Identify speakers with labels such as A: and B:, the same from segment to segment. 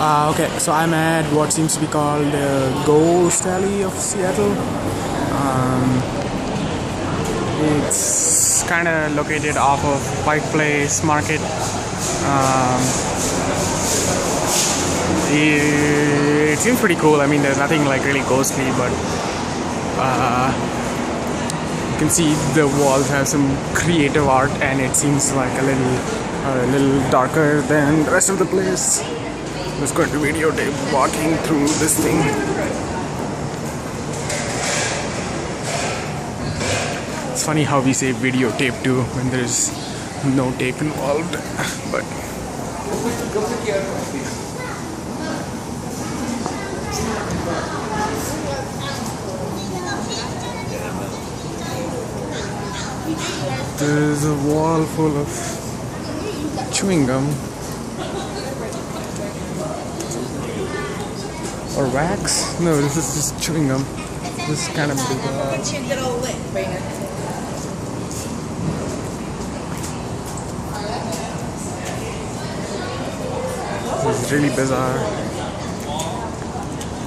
A: Okay, so I'm at what seems to be called the Ghost Alley of Seattle. It's kind of located off of Pike Place Market. It seems pretty cool. I mean, there's nothing like really ghostly, but you can see the walls have some creative art, and it seems like a little darker than the rest of the place. I'm just going to videotape walking through this thing. It's funny how we say videotape too when there's no tape involved, but there's a wall full of chewing gum or wax. No, this is just chewing gum. This is kind of bizarre. This is really bizarre.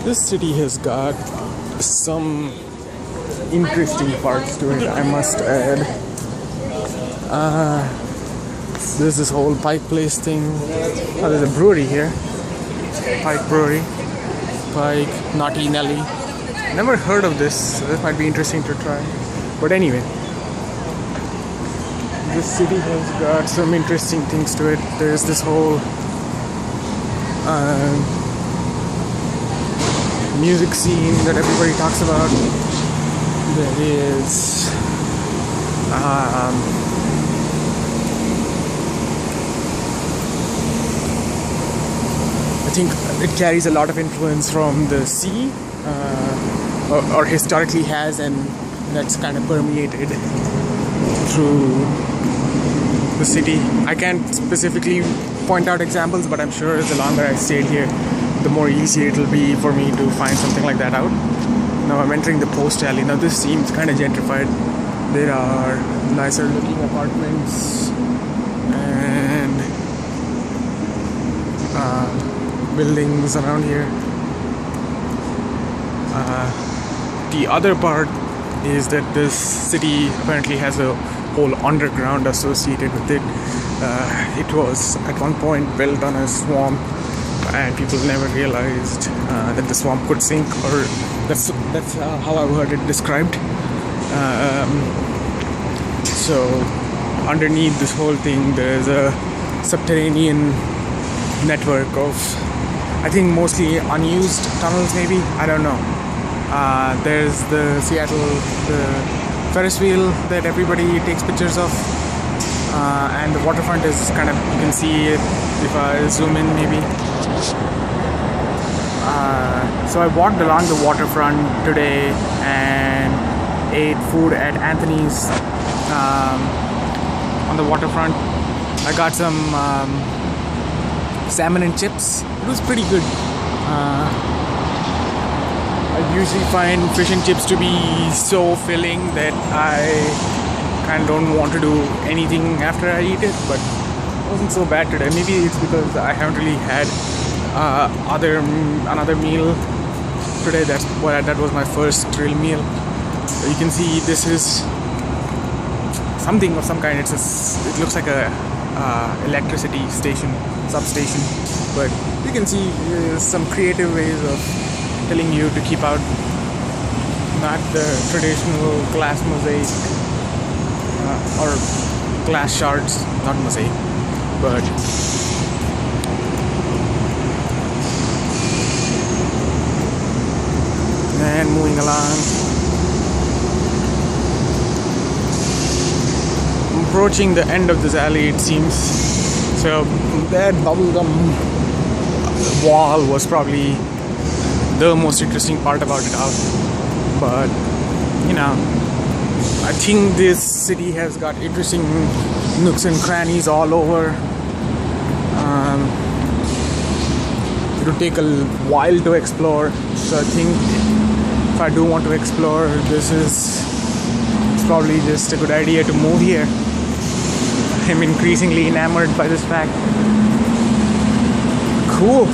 A: This city has got some interesting parts to it, I must add. There's this whole Pike Place thing. Oh, there's a brewery here. Pike Brewery. Pike Naughty Nelly. Never heard of this, so this might be interesting to try. But anyway, this city has got some interesting things to it. There's this whole music scene that everybody talks about. There is I think it carries a lot of influence from the sea, or historically has, and that's kind of permeated through the city. I can't specifically point out examples, but I'm sure the longer I stayed here, the more easy it'll be for me to find something like that out. Now I'm entering the Post Alley. Now this seems kind of gentrified. There are nicer looking apartments and buildings around here. The other part is that this city apparently has a whole underground associated with it. It was at one point built on a swamp, and people never realized that the swamp could sink, or that's how I've heard it described. So underneath this whole thing, there's a subterranean network of, I think, mostly unused tunnels, maybe, I don't know. There's the Ferris wheel that everybody takes pictures of, and the waterfront is kind of, you can see it if I zoom in maybe. So I walked along the waterfront today and ate food at Anthony's on the waterfront. I got some salmon and chips. It was pretty good. I usually find fish and chips to be so filling that I kind of don't want to do anything after I eat it, but it wasn't so bad today. Maybe it's because I haven't really had another meal today. That was my first real meal. So you can see this is something of some kind. It looks like a electricity substation, but you can see some creative ways of telling you to keep out not the traditional glass mosaic or glass shards, not mosaic, but and moving along. Approaching the end of this alley, it seems. So that bubblegum wall was probably the most interesting part about it all. But I think this city has got interesting nooks and crannies all over. It'll take a while to explore, so I think if I do want to explore, it's probably just a good idea to move here. I'm increasingly enamored by this fact. Cool.